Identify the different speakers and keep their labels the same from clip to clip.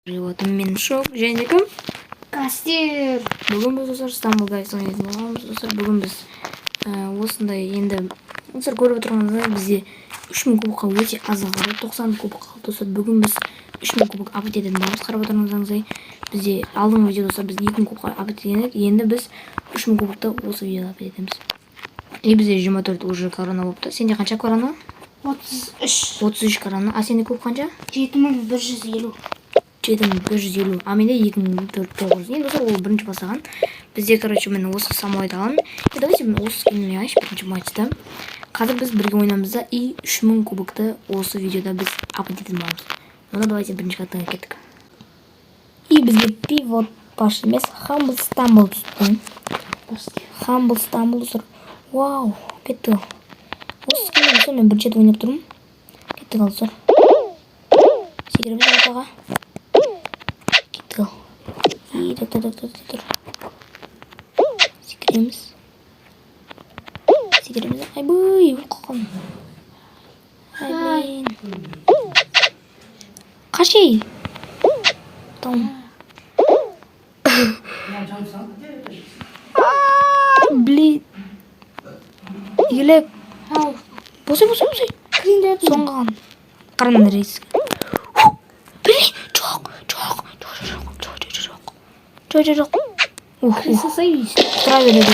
Speaker 1: мен Шок және кім?
Speaker 2: Кастер.
Speaker 1: Бүгін біз достар Стамбул Гайс ойнайтын боламыз. Достар, бүгін біз осындай енді достар көріп отырғаныңыздай бізде 3000 кубокқа өте аз қалды. 90 кубок қалды. Достар, бүгін біз 3000 кубок апдейт ететін боламыз. Қарап отырғаныңыздай бізде алдыңғы видео достар біз 2000 кубокқа апдейт еткен. Енді біз 3000 кубокты осы видеода апдейт етеміз. И бізде 24 уже корона болыпты. Сенде қанша корона? 33 корона. А сенде кубок қанша?
Speaker 2: 7150.
Speaker 1: 7150, а менде 2400. Енді достар, ол бірінші бастаған. Бізде, короче, мен осы самолайды аламын. И давайте мен осы скинін алайыншы бірінші матчта. Қазір біз бірге ойнамыз и 3000 кубокты осы видеода біз апдейт ететін боламыз. Онда давайте бірінші каттан кеттік. И бізге пивот баш емес, Humble Stumble түсті. Humble Stumble достар. Вау, кетті. Осы скинін достар мен бірінші ойнап тұрмын. Кеттік ал достар. Секіреміз ортаға. И секіреміз. Айбай, ұққан. Айбай. Қашей? Там. Блин. Елек. Босай. Соңған. Қарамын рейс. Блин, жоқ. Құтыра береді.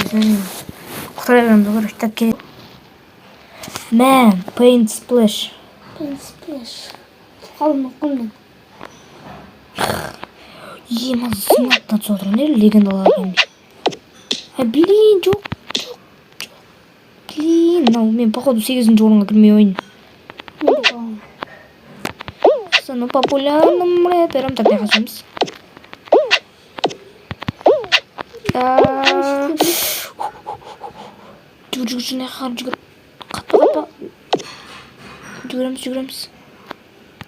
Speaker 1: Құтыра беремді ғой, штап керек. Man, Paint Splash.
Speaker 2: Қалын оқылмен.
Speaker 1: Мазы сынаттан соғырын ел, легендалар кемді. Блин, жоқ. Блин, мен походу 8-ші орынға кірмей ойын. Стану популярным рэпером. Так, қашамыз. Жүгір. Қатпа. Жүгіреміз.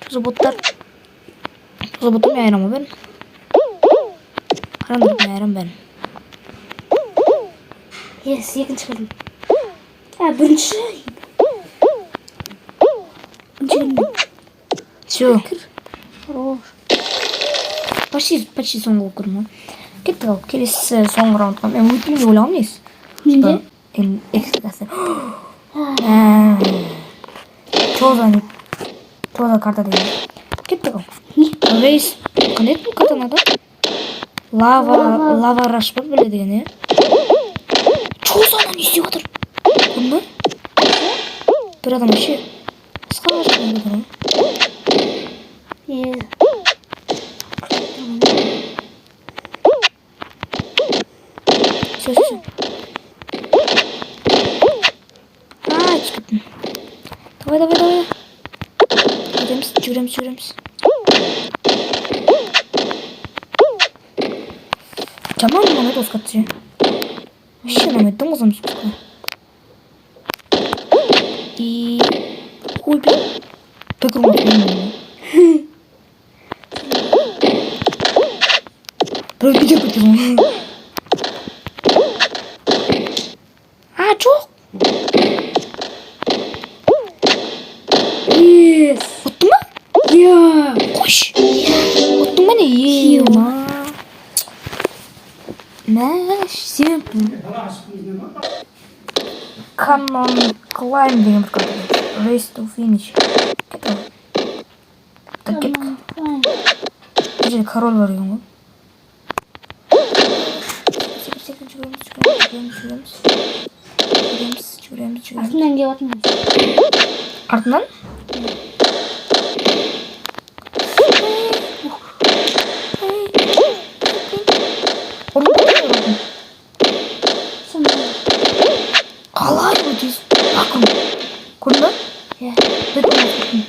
Speaker 1: Тұзы боттар мен айрам бәрін. Қарандар мен айрам бәрін.
Speaker 2: Yes, екінші кірдім. Бірінші.
Speaker 1: Все.
Speaker 2: Хорош.
Speaker 1: Почти соңғы болып көрмі. Кеттік ал, келесі соңғы раундқа. Мен өтпейін деп ойлағым несі?
Speaker 2: Менде?
Speaker 1: Экстрикасы. Чоза карта деген. Кеттік ал. Рейс. Қандай етін карта нады? Лава раш ба біле деген, е? Чозаны не істеп отыр? Көрдің ба? Бір адам ше. Қысқа ғашық өтір,
Speaker 2: Е.
Speaker 1: Все. Çıktın. Давай. Жүреміз. Жаман намайды осқатты же. Вообще намайдың қызымыз қысқа. И... Ой, блин. Бәкірім атымен. Бір кетер кетер. Жоқ.
Speaker 2: Yes.
Speaker 1: Оттың ба?
Speaker 2: Я.
Speaker 1: Қош. Оттың ба не? Ема. Мәш, семпін. Cannon Climb деген бір карта. Race to finish. Кетті. Так, кеттік. Бұл жерде король бар екен ғой. Жүреміз.
Speaker 2: Артынан деп атмын.
Speaker 1: Артынан? Қалай өтесіз? Ақым. Көрдің ба?
Speaker 2: Е.
Speaker 1: Бәкірім өтесіз.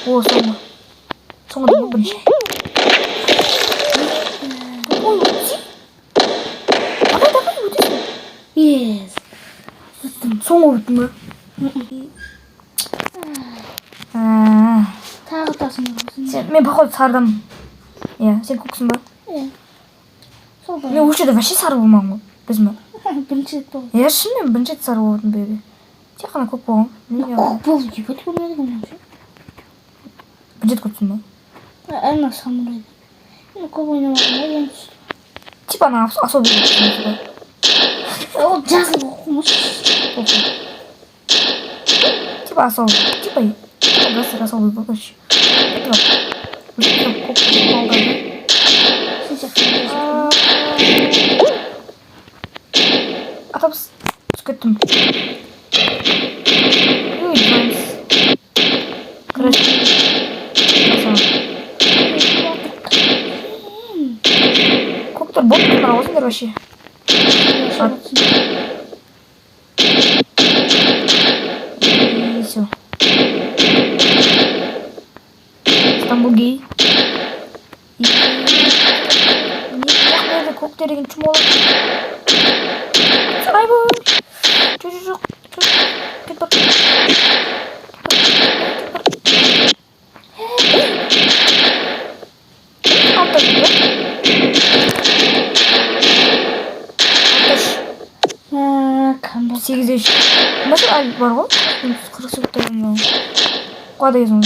Speaker 1: О, соңғы да бірінші. Ой, өтесіз? Давай, өтесіз.
Speaker 2: Yes.
Speaker 1: Соңғы өттің ба?
Speaker 2: Тағы тасын болсын.
Speaker 1: Мен походу сардым. Сен көксің ба?
Speaker 2: Сол
Speaker 1: Мен осы жерде вообще сары болмағым ғой. Біз ма?
Speaker 2: бірінші рет болды.
Speaker 1: Шынымен бірінші рет сары болатын бөбе. тек қана көп болған.
Speaker 2: Көп болды деп айтып көрмедім.
Speaker 1: Бюджет көпсің ба?
Speaker 2: Ана самурай. Көп ойнамадым.
Speaker 1: Типа ана особый ғой.
Speaker 2: Ол жазып оқымыш.
Speaker 1: Типа особый. Типа гастер особый был, короче. Атабыз түскеттім. Короче. Коктор бот тұтар осыңдар вообще. И все. Стамбул гей. И... не коктор деген чум болады. Сарай бұл. Жоқ. Кет бар.
Speaker 2: Қандай
Speaker 1: 8-де 3. Мәшін әлі бар ғой? 40 секундтан қуада кезің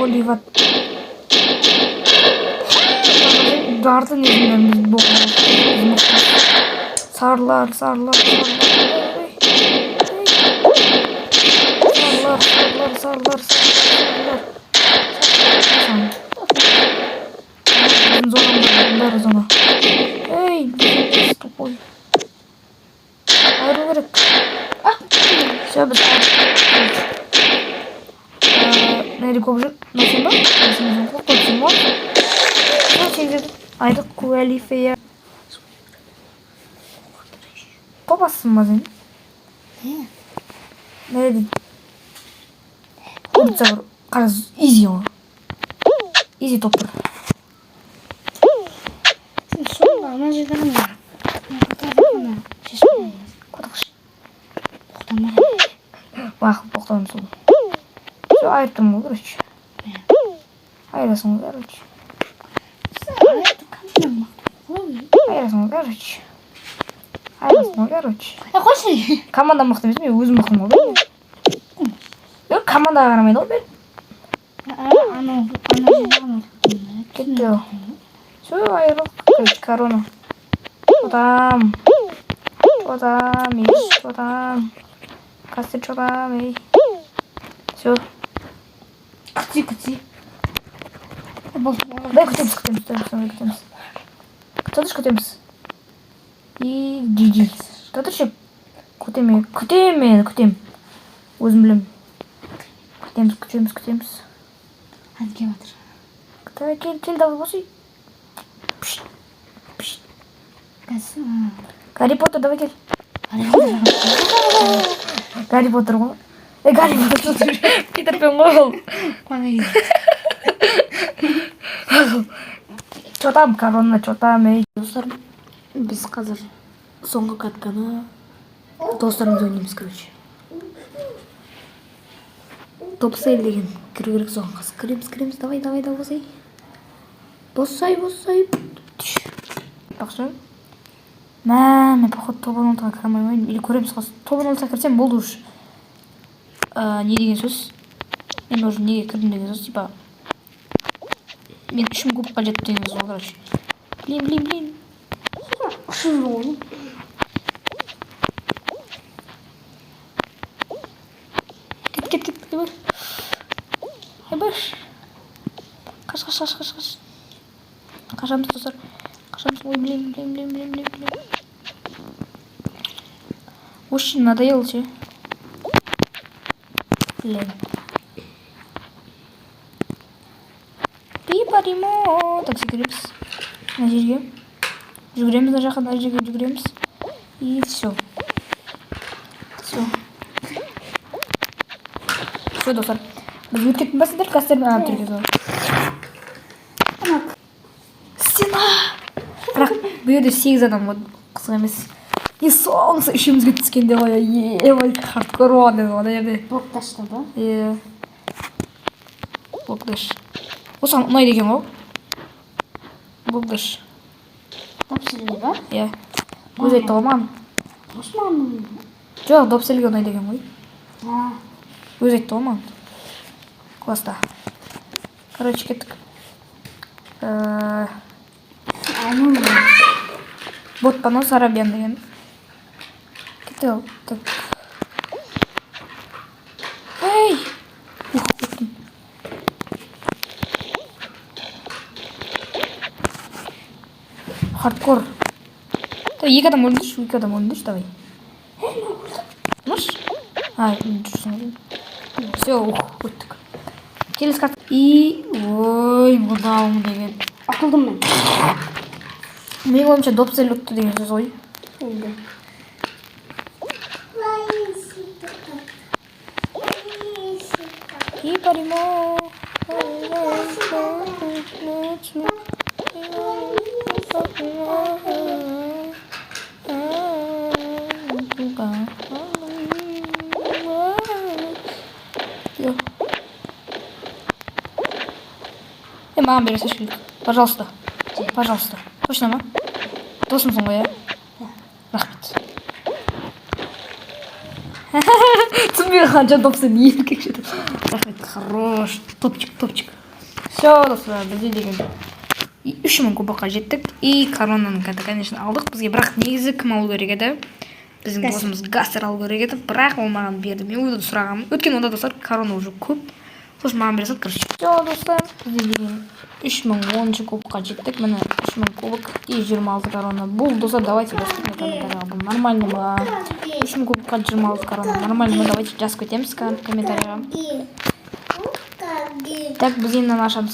Speaker 1: Оливат. Жарды негізінен біз болған. Сарлар. Сарлар. Бәрі зона. Эй, біз тупой. Айру керек. Все, біз Нәрі көп жүр. Насен ба? Насен жоқ. Көпсін ба? Айдық куалифея. Попасын ба сен? Нәрі Улица бар. Қарыз, изи ғой. Изи топ бар.
Speaker 2: ана жерде ғана. Шешпей.
Speaker 1: Қотықшы.
Speaker 2: Тоқтамай.
Speaker 1: Уақыт тоқтауын сол. Все, айырттым ғой, короче. Айырасың ғой, короче. Айырасың ғой, короче.
Speaker 2: Қойшы.
Speaker 1: Команда мықты емес, мен өзім мықтымын ғой. Командаға қарамайды ғой, мен.
Speaker 2: Ана
Speaker 1: Кетті. Все, айырылық. Короче, корона. Чотам. Кастер чотам, ей. Все.
Speaker 2: Күти.
Speaker 1: Дай күтеміз. Күтеміз. И GG. Татыршы. Күтем. Өзім білем. Күтеміз.
Speaker 2: Hadi gel batır.
Speaker 1: Кел, давай босый.
Speaker 2: Gelsin.
Speaker 1: Гарри Поттер, давай кел.
Speaker 2: Hadi.
Speaker 1: Гарри Поттер ғой. Гарри Поттер. Питер Пен ғой ол.
Speaker 2: Bana
Speaker 1: Чотам, корона, чотам, ей.
Speaker 2: Достар, біз қазір соңғы катканы достарымыз ойнаймыз, короче. Топ сейл деген кіру керек соңғы қыз. Кіреміз, давай, босай.
Speaker 1: Бақшы. Мен походу тобын алтыға кіре алмаймын. Или көреміз қыз. Тобын алтыға кірсем болды уж. Не деген сөз? Мен уже неге кірдім деген сөз, типа. Мен үшім көп қажет деген сөз, короче. Блин.
Speaker 2: Шын оğlum.
Speaker 1: Кет. Ебір. Қаш. Қашамыз, достар. Ой, блин. Очень надоело тебе. Блин. Пипаримо. Так, секреміз. На жерге. Жүгіреміз на жаққа, на жерге жүгіреміз. И все. Все, достар. Біз өткетін басындар, кастермен анап түрге зор. Стена! Бірақ бұл жерде 8 адам ғой, қызық емес. И соңғысы үшімізге түскенде ғой, ебай, хардкор болған деді ғой, жерде.
Speaker 2: Блокташта ба?
Speaker 1: Блокдаш. Осыған ұнайды екен ғой. Блокдаш.
Speaker 2: Тапсырды ба?
Speaker 1: Өз айтты ғой маған.
Speaker 2: Osmanlı.
Speaker 1: Жоқ, допселге ұнайды екен ғой.
Speaker 2: Ha.
Speaker 1: Өзі айтты ғой маған. Класста. Короче, кеттік.
Speaker 2: Anladım.
Speaker 1: Ботпан осы Арабиян деген. Кеттік. Так. Ей! Кеттім. Хардкор. Екі адам өлдірші, давай. Можешь? Все, өттік. Келесі карта. И... Ой, мұдауым деген.
Speaker 2: Akıldım ben.
Speaker 1: Менің ойымша допсель ұтты деген сөз ғой.
Speaker 2: Oldu.
Speaker 1: И паримо. Маған бересің шілік. Пожалуйста. Пожалуйста. Точно ма? Досымсың ғой, иә? Рахмет. Түсінбей қанша допсы нейін кекшеді. Рахмет, хорош. Топчик. Все, достар, бізде деген 3000 кубаққа жеттік. И коронаның конечно, алдық. Бізге бірақ негізі кім алу керек еді? Біздің досымыз Гастер алу керек еді. Бірақ ол маған берді. Мен ойда сұрағанмын. Өткен онда достар, корона уже көп. Сосын маған бересін, короче. Все, достар, бізде деген 3010 кубыққа жеттік. Міне 3000 кубық и 26 корона. Бұл достар, давайте жазып комментарияға. Бұл нормально ма? 3000 кубыққа 26 корона. Нормально ма? Давайте жазып кетеміз комментарияға. Так, біз енді ашамыз.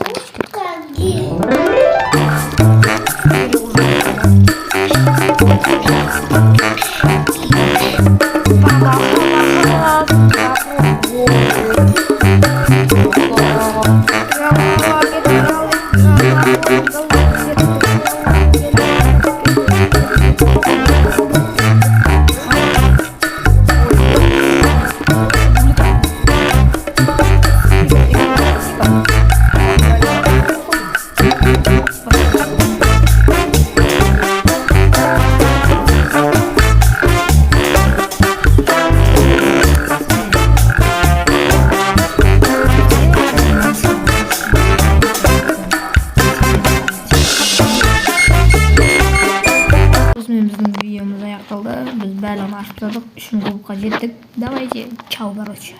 Speaker 1: Біздің видеомыз аяқталды. Біз бәрін ашып тастадық. 3000 кубыққа жеттік. Давайте, чао, короче.